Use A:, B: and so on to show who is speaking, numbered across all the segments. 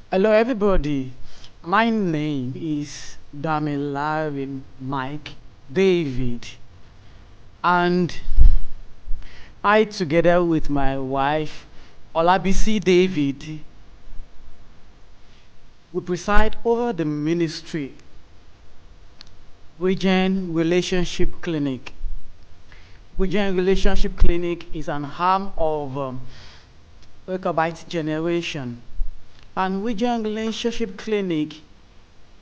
A: Hello, everybody. My name is Damilare Mike David, and I, together with my wife Olabisi David, we preside over the ministry REGEN Relationship Clinic. REGEN Relationship Clinic is an arm of Rechabite Generation, and REGEN Relationship Clinic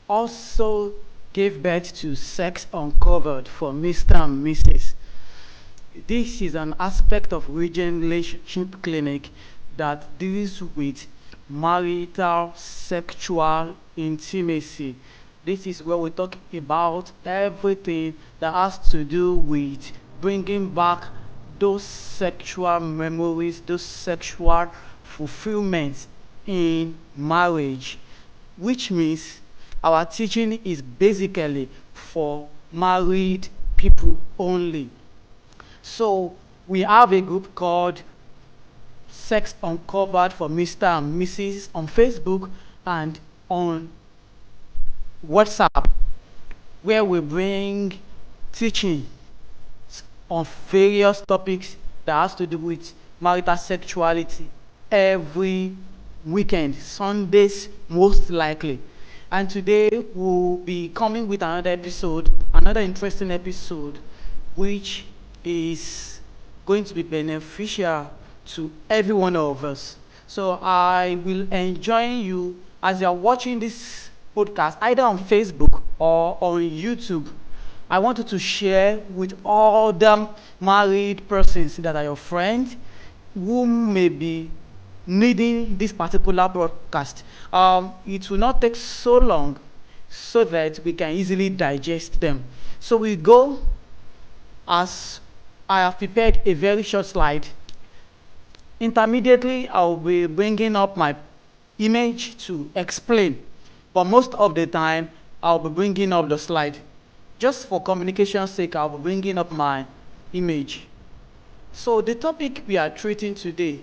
A: also gave birth to Sex Uncovered for Mr. and Mrs. This is an aspect of REGEN Relationship Clinic that deals with marital sexual intimacy. This is where we talk about everything that has to do with bringing back those sexual memories, those sexual fulfillments in marriage, which means our teaching is basically for married people only. So we have a group called Sex Uncovered for Mr. and Mrs. on Facebook and on WhatsApp, where we bring teaching on various topics that has to do with marital sexuality every weekend, Sundays most likely. And today we'll be coming with another episode, another interesting episode, which is going to be beneficial to every one of us. So I will enjoin you as you are watching this podcast, either on Facebook or on YouTube. I want you to share with all the married persons that are your friends who may be needing this particular broadcast. It will not take so long so that we can easily digest them. So we go, as I have prepared a very short slide. Intermediately, I'll be bringing up my image to explain, but most of the time, I'll be bringing up the slide. Just for communication's sake, I'll be bringing up my image. So the topic we are treating today,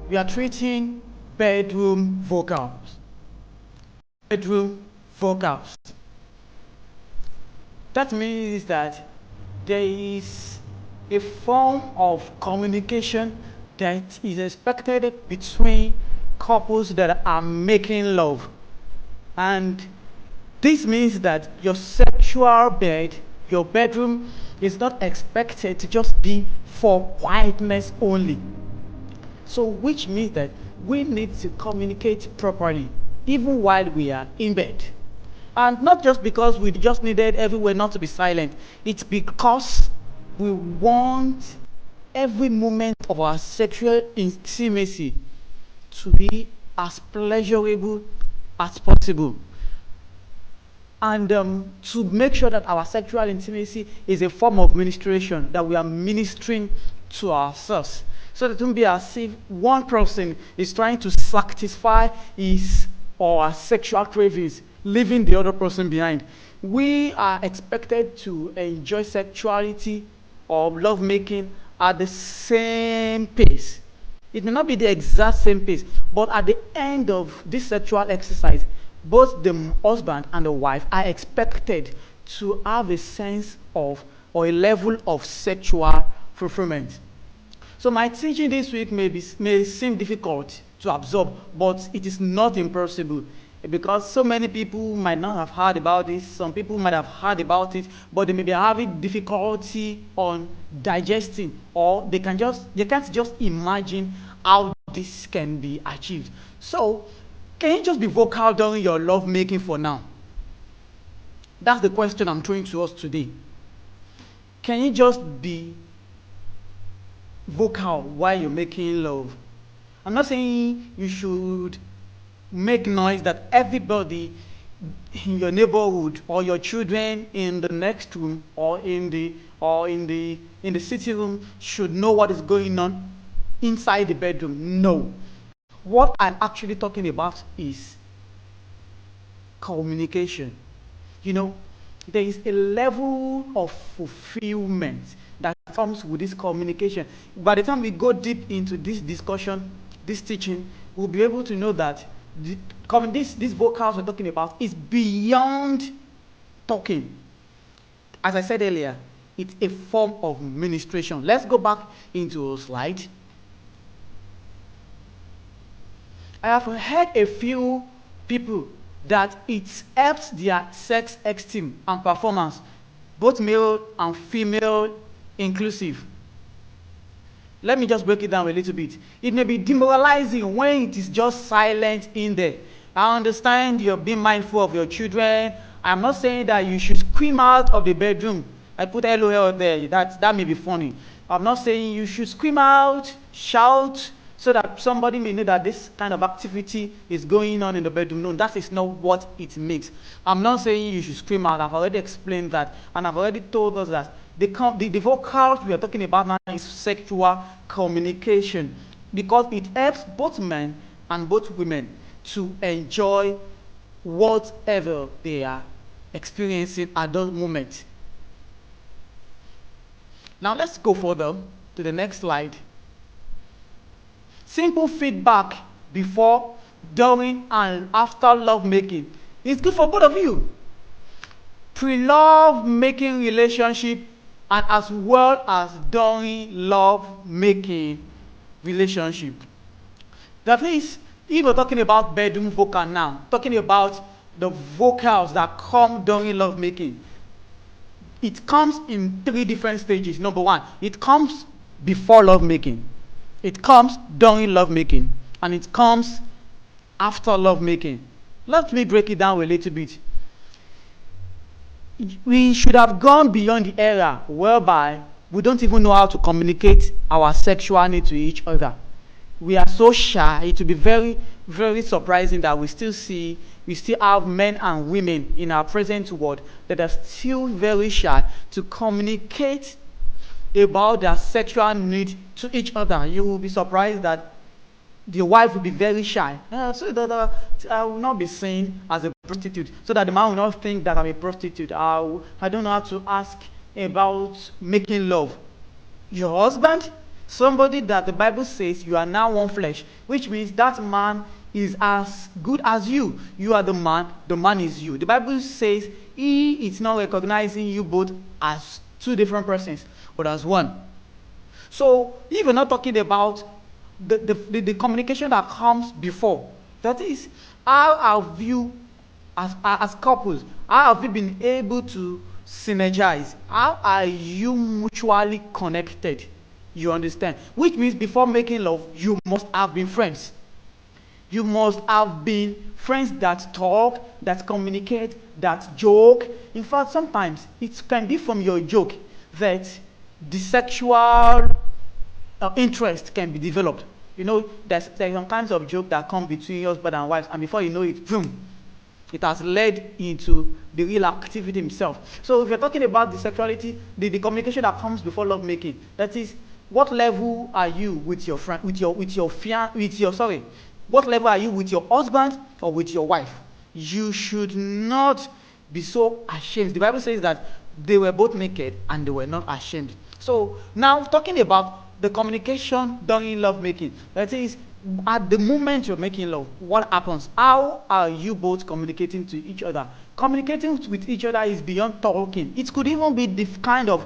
A: we are treating bedroom vocals. Bedroom vocals. That means that there is a form of communication that is expected between couples that are making love. And this means that your sexual bed, your bedroom, is not expected to just be for quietness only. So, which means that we need to communicate properly, even while we are in bed. And not just because we just needed everywhere not to be silent, it's because we want every moment of our sexual intimacy to be as pleasurable as possible. And to make sure that our sexual intimacy is a form of ministration, that we are ministering to ourselves. So that it won't be as if one person is trying to satisfy his or her sexual cravings, leaving the other person behind. We are expected to enjoy sexuality or lovemaking at the same pace. It may not be the exact same pace, but at the end of this sexual exercise, both the husband and the wife are expected to have a sense of or a level of sexual fulfillment. So my teaching this week may seem difficult to absorb, but it is not impossible because so many people might not have heard about this. Some people might have heard about it, but they may be having difficulty on digesting, or they can't just imagine how this can be achieved. So, can you just be vocal during your love making for now? That's the question I'm throwing to us today. Can you just be vocal while you're making love? I'm not saying you should make noise that everybody in your neighborhood or your children in the next room or in the sitting room should know what is going on inside the bedroom. No. What I'm actually talking about is communication. You know, There is a level of fulfillment that comes with this communication. By the time we go deep into this discussion, this teaching, we'll be able to know that these vocals we're talking about is beyond talking. As I said earlier, it's a form of ministration. Let's go back into a slide. I have heard a few people that it helps their sex esteem and performance, both male and female inclusive. Let me just break it down a little bit. It may be demoralizing when it is just silent in there. I understand you're being mindful of your children. I'm not saying that you should scream out of the bedroom. I put LOL there. That may be funny. I'm not saying you should scream out, shout, so that somebody may know that this kind of activity is going on in the bedroom. No, that is not what it makes. I'm not saying you should scream out. I've already explained that, and I've already told us that the vocals we are talking about now is sexual communication, because it helps both men and both women to enjoy whatever they are experiencing at that moment. Now let's go further to the next slide. Simple feedback before, during, and after lovemaking is good for both of you. Pre-love making relationship and as well as during love making relationship. That is, if we're talking about bedroom vocal now, talking about the vocals that come during love making, it comes in 3 different stages. Number 1, it comes before love making, it comes during love making, and it comes after love making. Let me break it down a little bit. We should have gone beyond the era whereby we don't even know how to communicate our sexual need to each other. We are so shy. It will be very, very surprising that we still have men and women in our present world that are still very shy to communicate about their sexual need to each other. You will be surprised that the wife will be very shy, so that I will not be seen as a prostitute, so that the man will not think that I'm a prostitute. I don't know how to ask about making love. Your husband, somebody that the Bible says you are now one flesh, which means that man is as good as you. You are the man is you. The Bible says he is not recognizing you both as 2 different persons, but as one. So if we're not talking about the communication that comes before, that is, how have you as couples, how have you been able to synergize? How are you mutually connected? You understand? Which means before making love, you must have been friends. You must have been friends that talk, that communicate, that joke. In fact, sometimes it can be from your joke that the sexual interest can be developed. You know, there's some kinds of joke that come between husband and wife, and before you know it, boom, it has led into the real activity himself. So if you're talking about the sexuality, the communication that comes before love making, that is, what level are you with your friend, what level are you with your husband or with your wife? You should not be so ashamed. The Bible says that they were both naked and they were not ashamed. So now talking about the communication during love making, that is, at the moment you're making love, what happens? How are you both communicating to each other? Communicating with each other is beyond talking. It could even be the kind of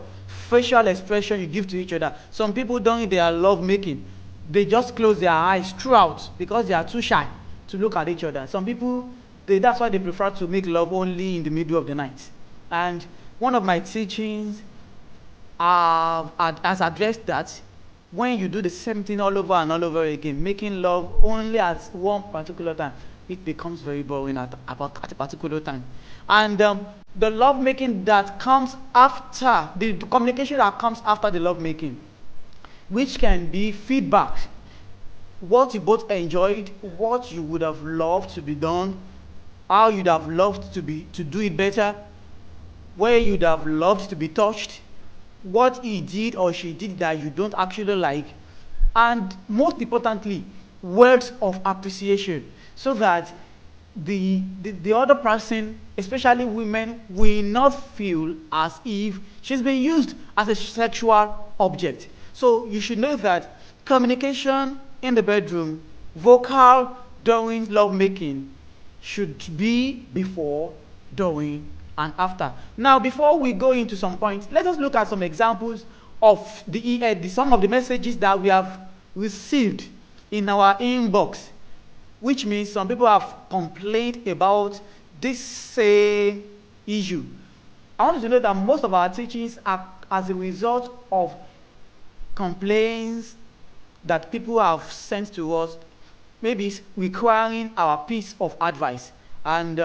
A: facial expression you give to each other. Some people during their love making, they just close their eyes throughout because they are too shy to look at each other. Some people, that's why they prefer to make love only in the middle of the night. And one of my teachings has addressed that. When you do the same thing all over and all over again, making love only at one particular time, it becomes very boring at a particular time. And the love making that comes after, the communication that comes after the love making, which can be feedback, what you both enjoyed, what you would have loved to be done, how you'd have loved to do it better, where you'd have loved to be touched, what he did or she did that you don't actually like, and most importantly, words of appreciation, so that the other person, especially women, will not feel as if she's being used as a sexual object. So you should know that communication in the bedroom, vocal during lovemaking, should be before, during, and after. Now, before we go into some points, let us look at some examples of some of the messages that we have received in our inbox, which means some people have complained about this same issue. I want you to know that most of our teachings are as a result of complaints that people have sent to us, maybe requiring our piece of advice. And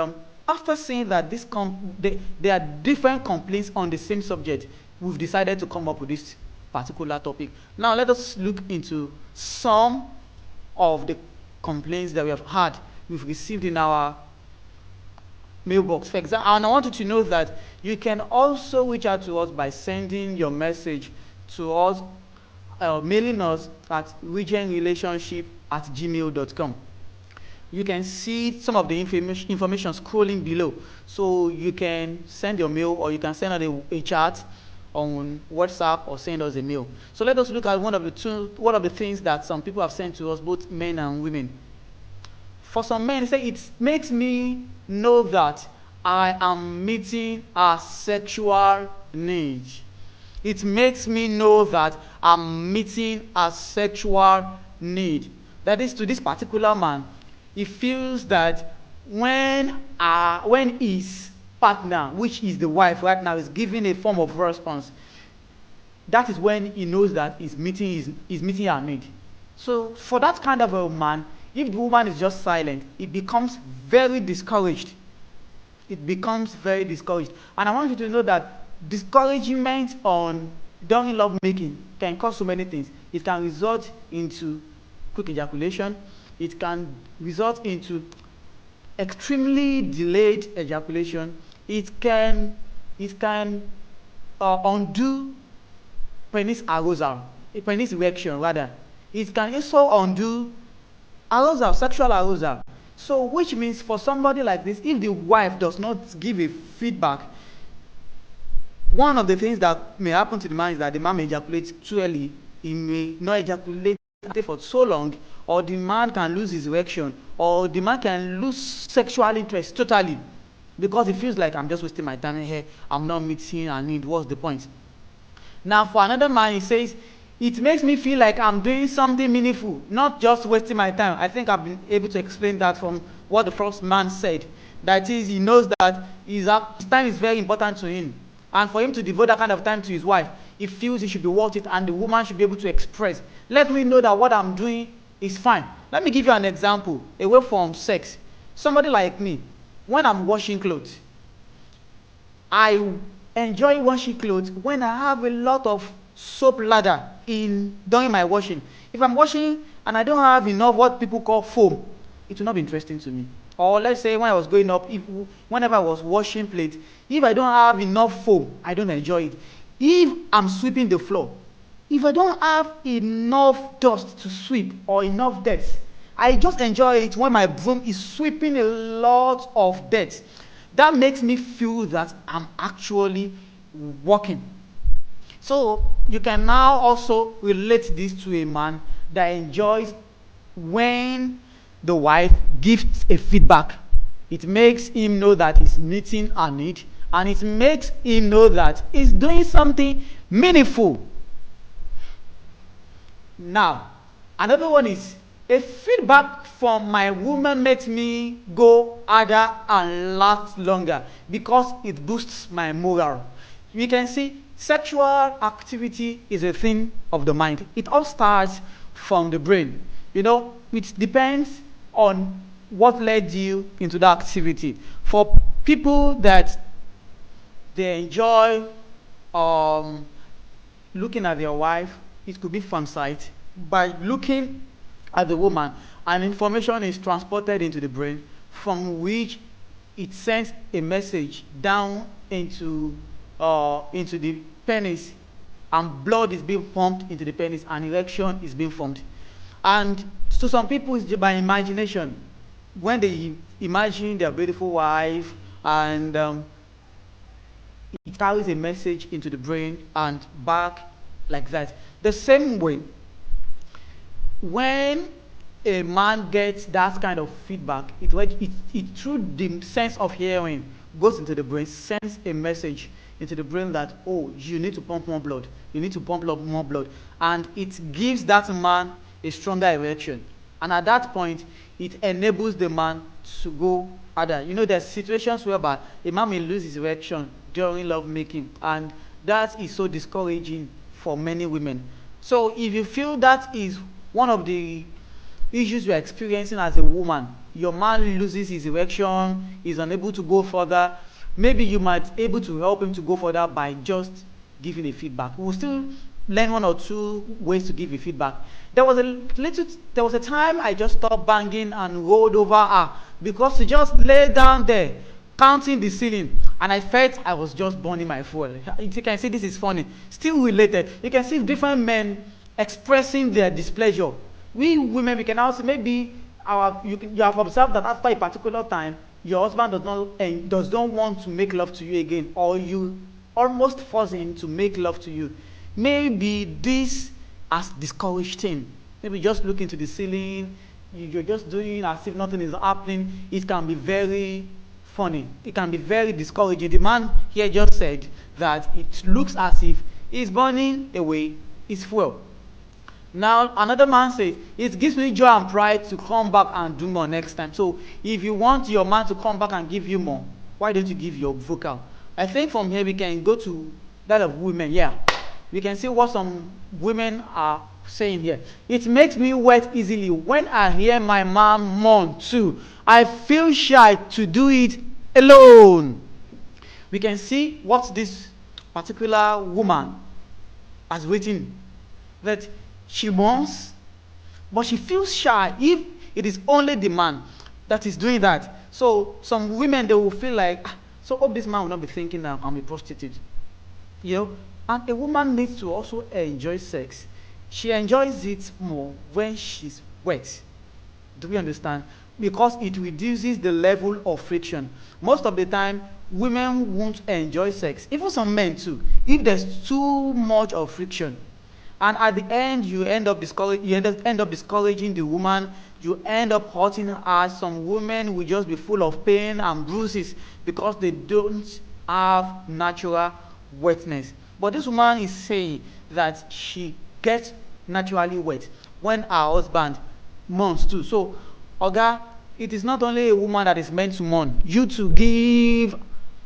A: after seeing that there are different complaints on the same subject, we've decided to come up with this particular topic. Now let us look into some of the complaints that we've received in our mailbox. For example, and I want you to know that you can also reach out to us by sending your message to us, mailing us at regenrelationship@gmail.com. You can see some of the information scrolling below. So you can send your mail, or you can send us a chat on WhatsApp, or send us a mail. So let us look at one of the things that some people have sent to us, both men and women. For some men, they say it makes me know that I am meeting a sexual need. It makes me know that I'm meeting a sexual need. That is, to this particular man, he feels that when his partner, which is the wife right now, is giving a form of response, that is when he knows that he's meeting her need. So for that kind of a man, if the woman is just silent, it becomes very discouraged. It becomes very discouraged. And I want you to know that discouragement during love making can cause so many things. It can result into quick ejaculation. It can result into extremely delayed ejaculation. It can undo penis erection rather. It can also undo arousal, sexual arousal. So, which means for somebody like this, if the wife does not give a feedback, one of the things that may happen to the man is that the man may ejaculate too early. He may not ejaculate for so long, or the man can lose his erection, or the man can lose sexual interest totally, because he feels like, I'm just wasting my time here, I'm not meeting a need, what's the point? Now, for another man, he says, it makes me feel like I'm doing something meaningful, not just wasting my time. I think I've been able to explain that from what the first man said. That is, he knows that his time is very important to him. And for him to devote that kind of time to his wife, he feels he should be worth it, and the woman should be able to express, let me know that what I'm doing is fine. Let me give you an example, away from sex. Somebody like me, when I'm washing clothes, I enjoy washing clothes when I have a lot of soap lather during my washing. If I'm washing and I don't have enough what people call foam, it will not be interesting to me. Or let's say when I was growing up, whenever I was washing plates, if I don't have enough foam, I don't enjoy it. If I'm sweeping the floor, if I don't have enough dust to sweep or enough dirt, I just enjoy it when my broom is sweeping a lot of dirt. That makes me feel that I'm actually working. So you can now also relate this to a man that enjoys when the wife gives a feedback. It makes him know that he's meeting a need, and it makes him know that he's doing something meaningful. Now, another one is, a feedback from my woman makes me go harder and last longer because it boosts my morale. We can see sexual activity is a thing of the mind. It all starts from the brain. It depends on what led you into that activity. For people that they enjoy looking at their wife, it could be from sight. By looking at the woman, and information is transported into the brain, from which it sends a message down into the penis, and blood is being pumped into the penis, and erection is being formed. And to some people, it's by imagination. when they imagine their beautiful wife, and it carries a message into the brain and back like that. The same way, when a man gets that kind of feedback, it through the sense of hearing goes into the brain, sends a message into the brain that, oh, you need to pump more blood, you need to pump more blood, and it gives that man a stronger erection. And at that point, it enables the man to go harder. You know, there's situations whereby a man may lose his erection during love making, and that is so discouraging for many women. So if you feel that is one of the issues you're experiencing as a woman, your man loses his erection, is unable to go further, maybe you might able to help him to go further by just giving a feedback. We'll still learn one or two ways to give a feedback. There was a time I just stopped banging and rolled over her because she just lay down there counting the ceiling, and I felt I was just burning my fuel. You can see this is funny. Still related. You can see different men expressing their displeasure. We women, we can also maybe you have observed that after a particular time, your husband does not want to make love to you again, or you almost force him to make love to you. Maybe this has discouraged him. Maybe just look into the ceiling, you're just doing as if nothing is happening. It can be very funny. It can be very discouraging. The man here just said that it looks as if he's burning away his fuel. Now another man says, it gives me joy and pride to come back and do more next time. So if you want your man to come back and give you more, why don't you give your vocal? I think from here we can go to that of women. Yeah, we can see what some women are saying here. It makes me wet easily when I hear my man moan too. I feel shy to do it alone. We can see what this particular woman has written, that she wants, but she feels shy if it is only the man that is doing that. So some women, they will feel like, so hope this man will not be thinking that I'm a prostitute. You know, and a woman needs to also enjoy sex. She enjoys it more when she's wet. Do we understand? Because it reduces the level of friction. Most of the time, women won't enjoy sex, even some men too, if there's too much of friction. And at the end, you end up discouraging the woman. You end up hurting her. Some women will just be full of pain and bruises because they don't have natural wetness. But this woman is saying that she gets naturally wet when her husband mourns too. So, Oga, it is not only a woman that is meant to mourn. You to give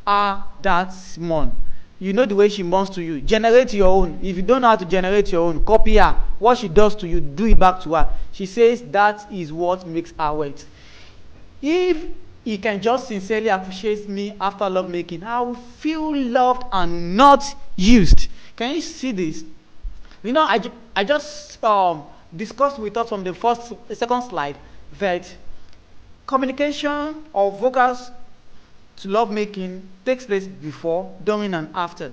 A: her that mourn. You know the way she mourns to you. Generate your own. If you don't know how to generate your own, copy her. What she does to you, do it back to her. She says that is what makes her wet. If he can just sincerely appreciate me after love making, I will feel loved and not used. Can you see this? You know, I just discussed with us from the second slide that communication or vocals to love making takes place before, during, and after.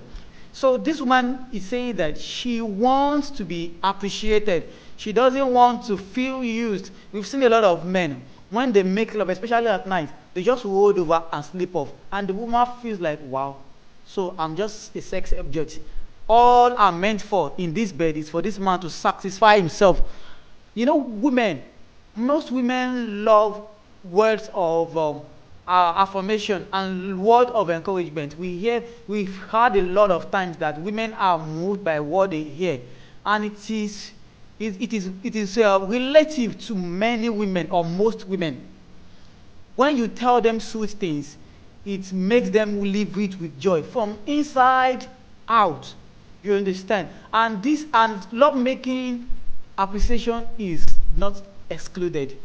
A: So this woman is saying that she wants to be appreciated. She doesn't want to feel used. We've seen a lot of men, when they make love, especially at night, they just roll over and sleep off. And the woman feels like, wow, so I'm just a sex object. All I'm meant for in this bed is for this man to satisfy himself. You know, most women love words of affirmation and word of encouragement. We've heard a lot of times that women are moved by what they hear, and it is relative to many women or most women. When you tell them sweet things, it makes them live it with joy from inside out. You understand? And love making appreciation is not excluded.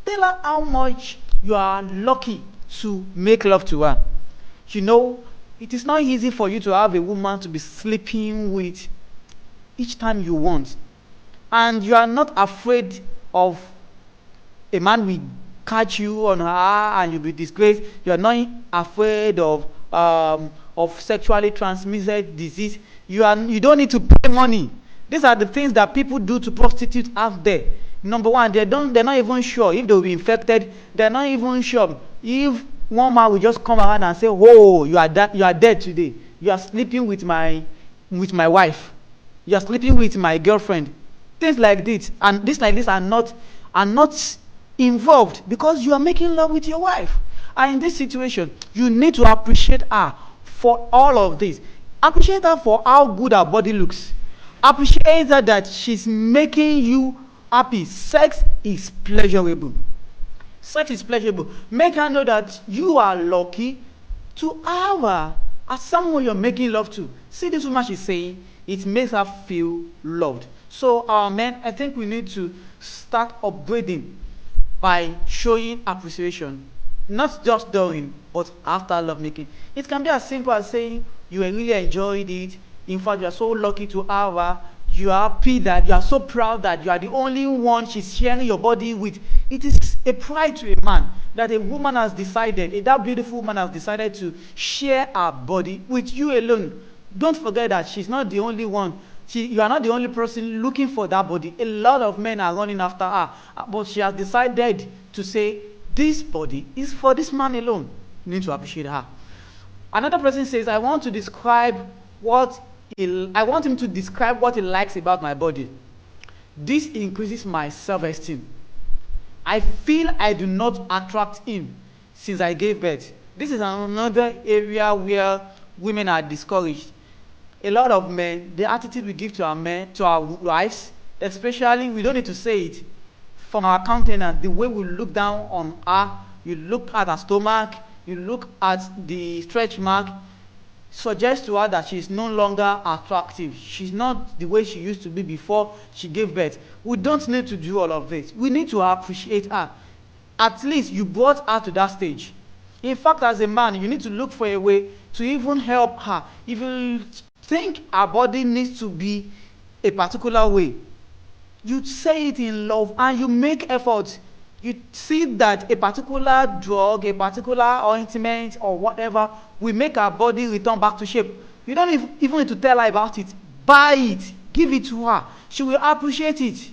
A: Tell her how much you are lucky to make love to her. You know, it is not easy for you to have a woman to be sleeping with each time you want. And you are not afraid of a man will catch you on her and you'll be disgraced. You are not afraid of sexually transmitted disease. You don't need to pay money. These are the things that people do to prostitutes out there. Number one, they're not even sure if they'll be infected. They're not even sure if one man will just come around and say, "Whoa, you are dead today. You are sleeping with my wife. You are sleeping with my girlfriend." Things like this and things like this are not involved because you are making love with your wife. And in this situation, you need to appreciate her for all of this. Appreciate her for how good her body looks. Appreciate her that she's making you happy. Sex is pleasurable. Sex is pleasurable. Make her know that you are lucky to have her as someone you're making love to. See this woman, she's saying it makes her feel loved. So our men, I think we need to start upgrading by showing appreciation, not just during but after lovemaking. It can be as simple as saying you really enjoyed it. In fact, you are so lucky to have her. You are happy that you are so proud that you are the only one she's sharing your body with. It is a pride to a man that a woman has decided, that beautiful woman has decided to share her body with you alone. Don't forget that she's not the only one. You are not the only person looking for that body. A lot of men are running after her, but she has decided to say, this body is for this man alone. You need to appreciate her. Another person says, I want him to describe what he likes about my body. This increases my self-esteem. I feel I do not attract him since I gave birth. This is another area where women are discouraged. A lot of men, the attitude we give to our wives, especially, we don't need to say it, from our countenance, the way we look down on her, you look at her stomach, you look at the stretch mark, suggests to her that she is no longer attractive. She's not the way she used to be before she gave birth. We don't need to do all of this. We need to appreciate her. At least you brought her to that stage. In fact, as a man, you need to look for a way to even help her. If you think her body needs to be a particular way, you say it in love and you make effort. You see that a particular drug, a particular ointment or whatever will make her body return back to shape. You don't even need to tell her about it. Buy it. Give it to her. She will appreciate it.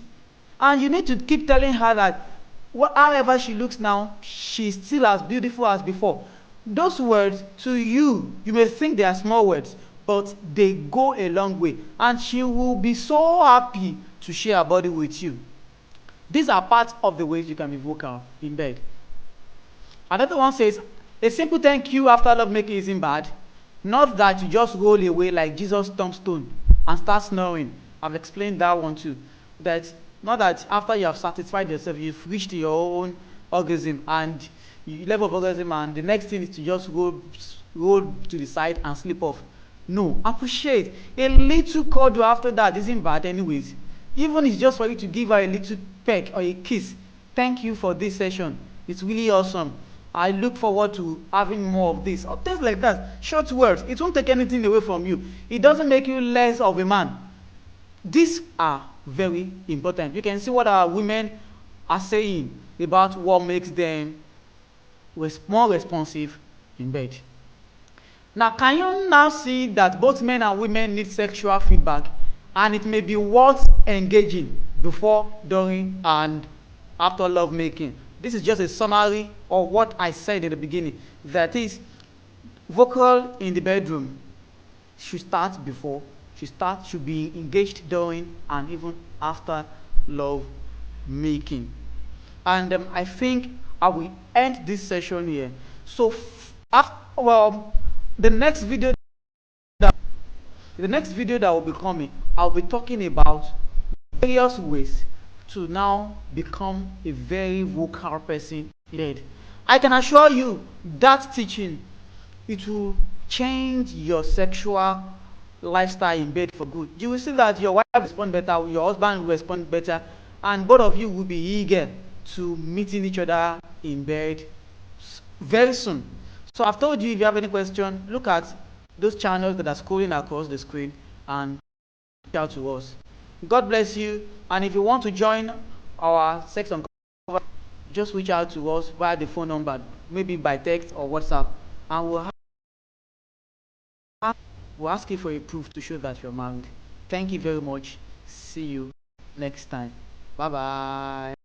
A: And you need to keep telling her that however she looks now, she's still as beautiful as before. Those words, to you, you may think they are small words, but they go a long way. And she will be so happy to share her body with you. These are parts of the ways you can be vocal in bed. Another one says, a simple thank you after lovemaking isn't bad. Not that you just roll away like Jesus tombstone and start snoring. I've explained that one too. That not that after you have satisfied yourself, you've reached your own orgasm and level of orgasm, and the next thing is to just roll to the side and slip off. No, appreciate. A little cuddle after that isn't bad anyways. Even if it's just for you to give her a little peck or a kiss. Thank you for this session. It's really awesome. I look forward to having more of this. Or things like that. Short words. It won't take anything away from you. It doesn't make you less of a man. These are very important. You can see what our women are saying about what makes them more responsive in bed. Now, can you now see that both men and women need sexual feedback, and it may be worth engaging before, during, and after lovemaking? This is just a summary of what I said in the beginning. That is, vocal in the bedroom should start before, should be engaged during, and even after love making. And I think I will end this session here. So, the next video that will be coming, I'll be talking about various ways to now become a very vocal person in bed. I can assure you that teaching, it will change your sexual lifestyle in bed for good. You will see that your wife will respond better, your husband will respond better, and both of you will be eager to meeting each other in bed very soon. So I've told you, if you have any question, look at those channels that are scrolling across the screen and reach out to us. God bless you. And if you want to join our sex uncover, just reach out to us via the phone number, maybe by text or WhatsApp, and we'll ask you for a proof to show that you're married. Thank you very much. See you next time. Bye bye.